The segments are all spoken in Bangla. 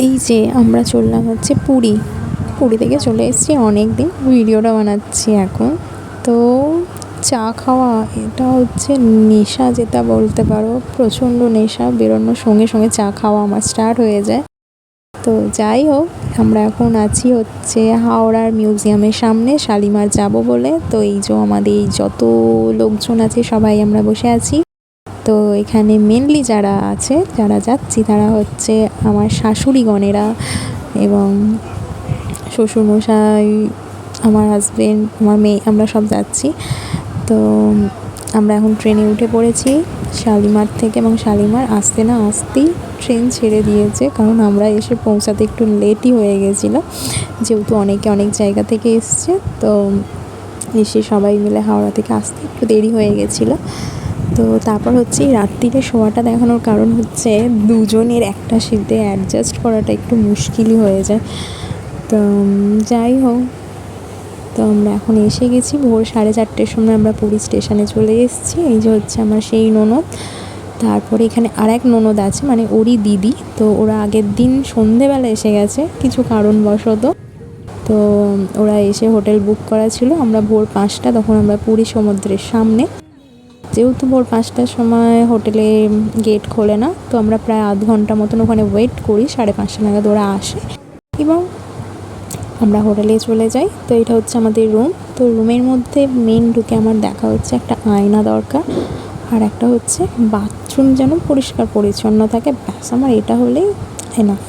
এই যে আমরা চললাম হচ্ছে পুরী। পুরী থেকে চলে এসেছি অনেক দিন, ভিডিওটা বানাচ্ছি এখন। তো চা খাওয়া এটা হচ্ছে নেশা, যেটা বলতে পারো প্রচণ্ড নেশা। বেরোনোর সঙ্গে সঙ্গে চা খাওয়া আমার স্টার্ট হয়ে যায়। তো যাই হোক, আমরা এখন আছি হচ্ছে হাওড়ার মিউজিয়ামের সামনে, শালিমার যাব বলে। তো এই যে আমাদের যত লোকজন আছে সবাই আমরা বসে আছি। তো এখানে মেনলি যারা আছে, যারা যাচ্ছি, তারা হচ্ছে আমার শাশুড়িগণেরা এবং শ্বশুরমশাই, আমার হাজবেন্ড, আমার মেয়ে, আমরা সব যাচ্ছি। তো আমরা এখন ট্রেনে উঠে পড়েছি শালিমার থেকে, এবং শালিমার আসতে না আসতেই ট্রেন ছেড়ে দিয়েছে, কারণ আমরা এসে পৌঁছাতে একটু লেটই হয়ে গেছিলো, যেহেতু অনেকে অনেক জায়গা থেকে এসছে। তো এসে সবাই মিলে হাওড়া থেকে আসতে একটু দেরি হয়ে গেছিলো। তো তারপর হচ্ছে রাত্রিরে শোয়াটা দেখানোর কারণ হচ্ছে দুজনের একটা সিটে অ্যাডজাস্ট করাটা একটু মুশকিলই হয়ে যায়। তো যাই হোক, তো আমরা এখন এসে গেছি ভোর 4:30টার সময় আমরা পুরী স্টেশনে চলে এসেছি। এই যে হচ্ছে আমার সেই ননদ। তারপরে এখানে আর এক ননদ আছে, মানে ওরই দিদি। তো ওরা আগের দিন সন্ধেবেলা এসে গেছে কিছু কারণবশত। তো ওরা এসে হোটেল বুক করা ছিল। আমরা ভোর 5টা, তখন আমরা পুরী সমুদ্রের সামনে। যেহেতু ভোর 5টার সময় হোটেলে গেট খোলে না, তো আমরা প্রায় আধ ঘন্টা মতন ওখানে ওয়েট করি। 5:30 নাগাদ ওরা আসে এবং আমরা হোটেলে চলে যাই। তো এটা হচ্ছে আমাদের রুম। তো রুমের মধ্যে মেন ঢুকে আমার দেখা হচ্ছে একটা আয়না দরকার, আর একটা হচ্ছে বাথরুম যেন পরিষ্কার পরিচ্ছন্ন থাকে। ব্যাস, আমার এটা হলেই এনাফ।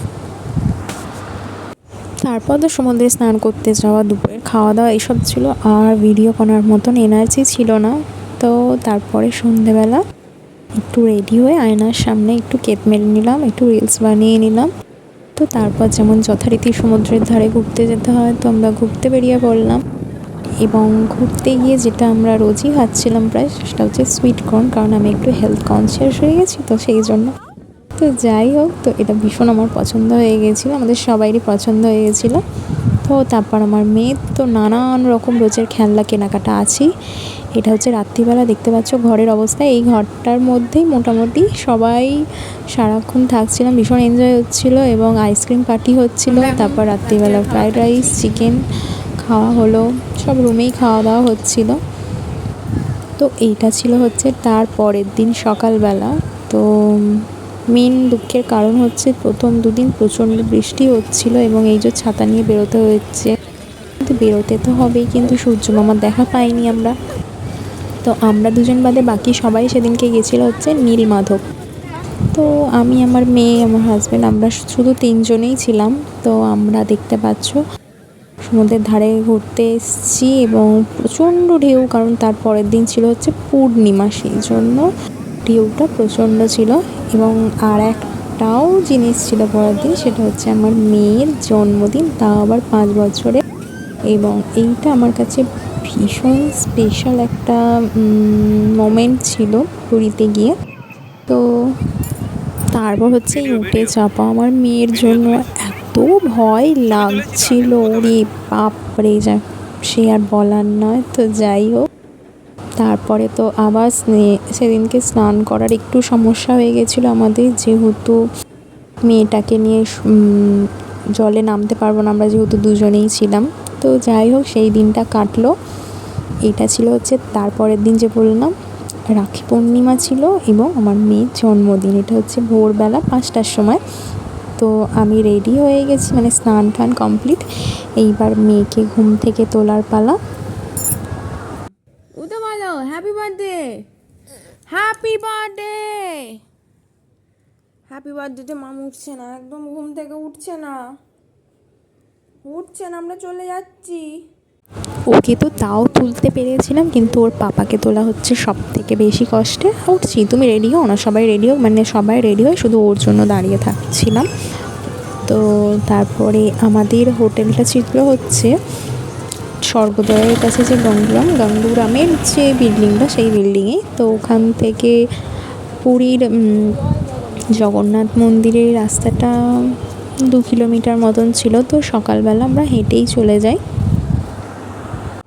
তারপর তো সমুদ্রে স্নান করতে যাওয়া, দুপুরের খাওয়া দাওয়া এইসব ছিল, আর ভিডিও করার মতন এনার্জি ছিল না। তো তারপরে সন্ধেবেলা একটু রেডি হয়ে আয়নার সামনে একটু কেক মেরে নিলাম, একটু রিলস বানিয়ে নিলাম। তো তারপর যেমন যথারীতি সমুদ্রের ধারে ঘুরতে যেতে হয়, তো আমরা ঘুরতে বেরিয়ে পড়লাম। এবং ঘুরতে গিয়ে যেটা আমরা রোজই খাচ্ছিলাম প্রায়, সেটা হচ্ছে সুইট কর্ন, কারণ আমি একটু হেলথ কনসিয়াস হয়ে গেছি, তো সেই জন্য। তো যাই হোক, তো এটা ভীষণ আমার পছন্দ হয়ে গেছিলো, আমাদের সবাইরই পছন্দ হয়ে গেছিলো। তো তারপর আমার মেয়ের তো নানান রকম রোজের খেলনা কেনাকাটা আছেই। এটা হচ্ছে রাত্রিবেলা দেখতে পাচ্ছ ঘরের অবস্থা। এই ঘরটার মধ্যেই মোটামুটি সবাই সারাক্ষণ থাকছিলাম, ভীষণ এনজয় হচ্ছিলো এবং আইসক্রিম পার্টি হচ্ছিলো। তারপর রাত্রিবেলা ফ্রাইড রাইস, চিকেন খাওয়া হলো, সব রুমেই খাওয়া দাওয়া হচ্ছিলো। তো এইটা ছিল হচ্ছে তার পরের দিন সকালবেলা। তো মেন দুঃখের কারণ হচ্ছে প্রথম দুদিন প্রচণ্ড বৃষ্টি হচ্ছিলো এবং এই যে ছাতা নিয়ে বেরোতে হচ্ছে। কিন্তু বেরোতে তো হবেই, কিন্তু সূর্য মামার দেখা পাইনি আমরা। তো আমরা দুজন বাদে বাকি সবাই সেদিনকে গেছিলো হচ্ছে নীলমাধব। তো আমি, আমার মেয়ে, আমার হাজব্যান্ড, আমরা শুধু 3 জনেই ছিলাম। তো আমরা দেখতে পাচ্ছ সমুদ্রের ধারে ঘুরতে এসেছি এবং প্রচণ্ড ঢেউ, কারণ তার পরের দিন ছিল হচ্ছে পূর্ণিমা, সেই জন্য ঢেউটা প্রচণ্ড ছিল। এবং আর একটাও জিনিস ছিল পরের দিন, সেটা হচ্ছে আমার মেয়ের জন্মদিন, তাও আবার 5 বছরে। এবং এইটা আমার কাছে ভীষণ স্পেশাল একটা মোমেন্ট ছিল পুরীতে গিয়ে। তো তারপর হচ্ছে উঠে চাপা, আমার মেয়ের জন্য এত ভয় লাগছিল, ওরে বাপরে, যা সে আর বলার নয়। তো যাই হোক, তারপরে তো আবার সেদিনকে স্নান করার একটু সমস্যা হয়ে গেছিলো আমাদের, যেহেতু মেয়েটাকে নিয়ে জলে নামতে পারবো না আমরা, যেহেতু দুজনেই ছিলাম। তো যাই হোক, সেই দিনটা কাটলো। এটা ছিল হচ্ছে তারপরের দিন, যে বললাম রাখি পূর্ণিমা ছিল এবং আমার মেয়ের জন্মদিন। এটা হচ্ছে ভোরবেলা 5টার সময়। তো আমি রেডি হয়ে গেছি, মানে স্নান টান কমপ্লিট। এইবার মেয়েকে ঘুম থেকে তোলার পালা। উঠে বলো happy birthday, happy birthday, happy বার্থডেতে মাম উঠছে না, একদম ঘুম থেকে উঠছে না, আমরা চলে যাচ্ছি। ওকে তো তাও তুলতে পেরেছিলাম, কিন্তু ওর পাপাকে তোলা হচ্ছে সব থেকে বেশি কষ্টে। উঠছি, তুমি রেডি হও না, সবাই রেডি হোক, মানে সবাই রেডি হয়, শুধু ওর জন্য দাঁড়িয়ে থাকছিলাম। তো তারপরে আমাদের হোটেলটা ছিল হচ্ছে স্বর্গদ্বারের কাছে, যে গাঙ্গুরামের যে বিল্ডিংটা, সেই বিল্ডিংয়ে। তো ওখান থেকে পুরীর জগন্নাথ মন্দিরের রাস্তাটা 2 কিলোমিটার মতন ছিল। তো সকালবেলা আমরা হেঁটেই চলে যাই।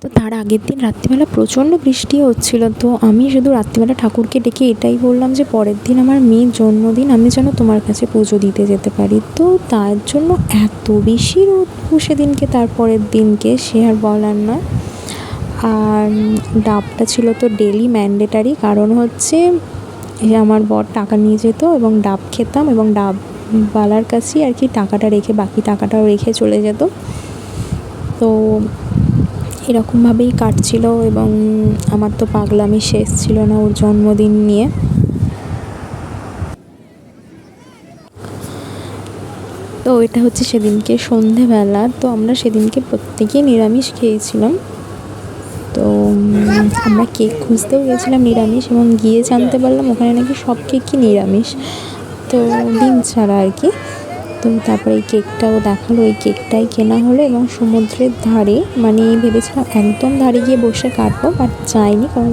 তো তার আগের দিন রাত্রিবেলা প্রচণ্ড বৃষ্টি হচ্ছিল, তো আমি শুধু রাত্রিবেলা ঠাকুরকে ডেকে এটাই বললাম যে পরের দিন আমার মেয়ের জন্মদিন, আমি যেন তোমার কাছে পুজো দিতে যেতে পারি। তো তার জন্য এত বেশি রোদ সেদিনকে, তারপরের দিনকে সে আর বলার না। আর ডাবটা ছিল তো ডেলি ম্যান্ডেটারি, কারণ হচ্ছে আমার বর টাকা নিয়ে যেত এবং ডাব খেতাম, এবং ডাবওয়ালার কাছেই আর কি টাকাটা রেখে বাকি টাকাটাও রেখে চলে যেত। তো এরকমভাবেই কাটছিল, এবং আমার তো পাগলামি শেষ ছিল না ওর জন্মদিন নিয়ে। তো এটা হচ্ছে সেদিনকে সন্ধেবেলা। তো আমরা সেদিনকে প্রত্যেকেই নিরামিষ খেয়েছিলাম। তো আমরা কেক খুঁজতেও গেছিলাম নিরামিষ, এবং গিয়ে জানতে পারলাম ওখানে নাকি সব কেকই নিরামিষ, তো ডিম ছাড়া আর কি। তো তারপরে এই কেকটাও দেখালো, এই কেকটাই কেনা হলো, এবং সমুদ্রের ধারে, মানে ভেবেছিলাম একদম ধারে গিয়ে বসে কাটবো, বাট যাইনি, কারণ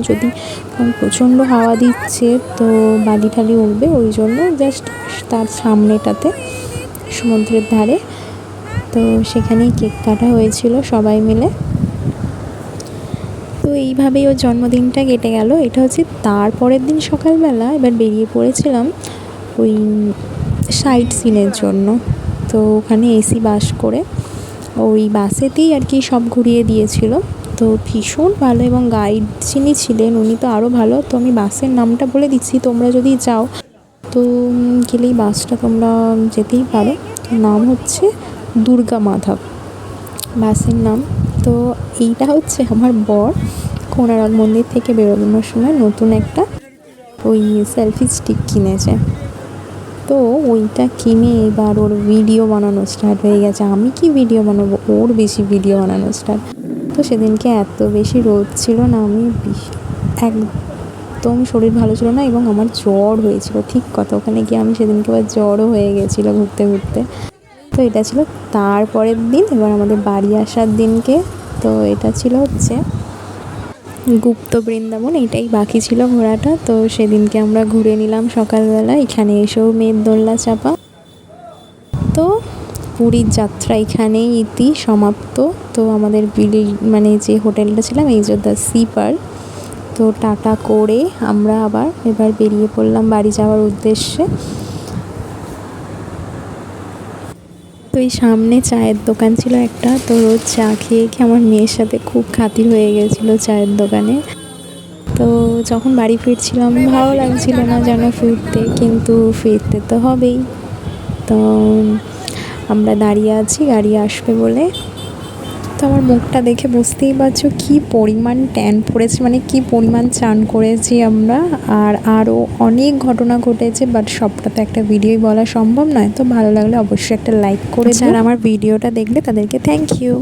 প্রচণ্ড হাওয়া দিচ্ছে, তো বালি ঠালি উঠবে, ওই জন্য জাস্ট তার সামনেটাতে সমুদ্রের ধারে, তো সেখানেই কেক কাটা হয়েছিল সবাই মিলে। তো এইভাবেই ওর জন্মদিনটা কেটে গেল। এটা হচ্ছে তারপরের দিন সকালবেলা এবার বেরিয়ে পড়েছিলাম ওই সাইট সিনের জন্য। তো ওখানে এসি বাস করে, ওই বাসেতেই আর কি সব ঘুরিয়ে দিয়েছিল। তো ভীষণ ভালো, এবং গাইড যিনি ছিলেন উনি তো আরও ভালো। তো আমি বাসের নামটা বলে দিচ্ছি, তোমরা যদি যাও তো গেলেই বাসটা তোমরা যেতেই পারো। নাম হচ্ছে দুর্গা মাধব বাসের নাম। তো এইটা হচ্ছে আমার বর কোণারক মন্দির থেকে বেরোনোর সময় নতুন একটা ওই সেলফি স্টিক কিনেছে। তো ওইটা কিনে এবার ওর ভিডিও বানানো স্টার্ট হয়ে গেছে। আমি কি ভিডিও বানাবো, ওর বেশি ভিডিও বানানো স্টার্ট। তো সেদিনকে এত বেশি রোদ ছিল না, আমি একদম শরীর ভালো ছিল না, এবং আমার জ্বর হয়েছিল। ঠিক কথা, ওখানে গিয়ে আমি সেদিনকে আবার জ্বরও হয়ে গেছিলো ঘুরতে ঘুরতে। তো এটা ছিল তারপরের দিন, এবার আমাদের বাড়ি আসার দিনকে। তো এটা ছিল হচ্ছে গুপ্ত বৃন্দাবন, এটাই বাকি ছিল ঘোরাটা। তো সেদিনকে আমরা ঘুরে নিলাম সকালবেলা, এখানে এসেও মেয়ের দোলনা চাপা। তো পুরীর যাত্রা এখানেই ইতি সমাপ্ত। তো আমাদের মানে যে হোটেলটা ছিলাম এই যে দ্য সি পার্ল, তো টাটা করে আমরা আবার এবার বেরিয়ে পড়লাম বাড়ি যাওয়ার উদ্দেশ্যে। তো এই সামনে চায়ের দোকান ছিল একটা, তো রোজ চা খেয়ে খেয়ে আমার মেয়ের সাথে খুব খাতির হয়ে গেছিলো চায়ের দোকানে। তো যখন বাড়ি ফিরছিলাম ভালো লাগছিল না যেন ফিরতে, কিন্তু ফিরতে তো হবেই। তো আমরা দাঁড়িয়ে আছি গাড়ি আসবে বলে। তো আমার মুখটা দেখে বুঝতেই পারছো কী পরিমাণ ট্যান পড়েছে, মানে কী পরিমাণ চান করেছি আমরা। আর আরও অনেক ঘটনা ঘটেছে, বাট সবটা তো একটা ভিডিওই বলা সম্ভব নয়। তো ভালো লাগলে অবশ্যই একটা লাইক করে, যারা আমার ভিডিওটা দেখলে তাদেরকে থ্যাংক ইউ।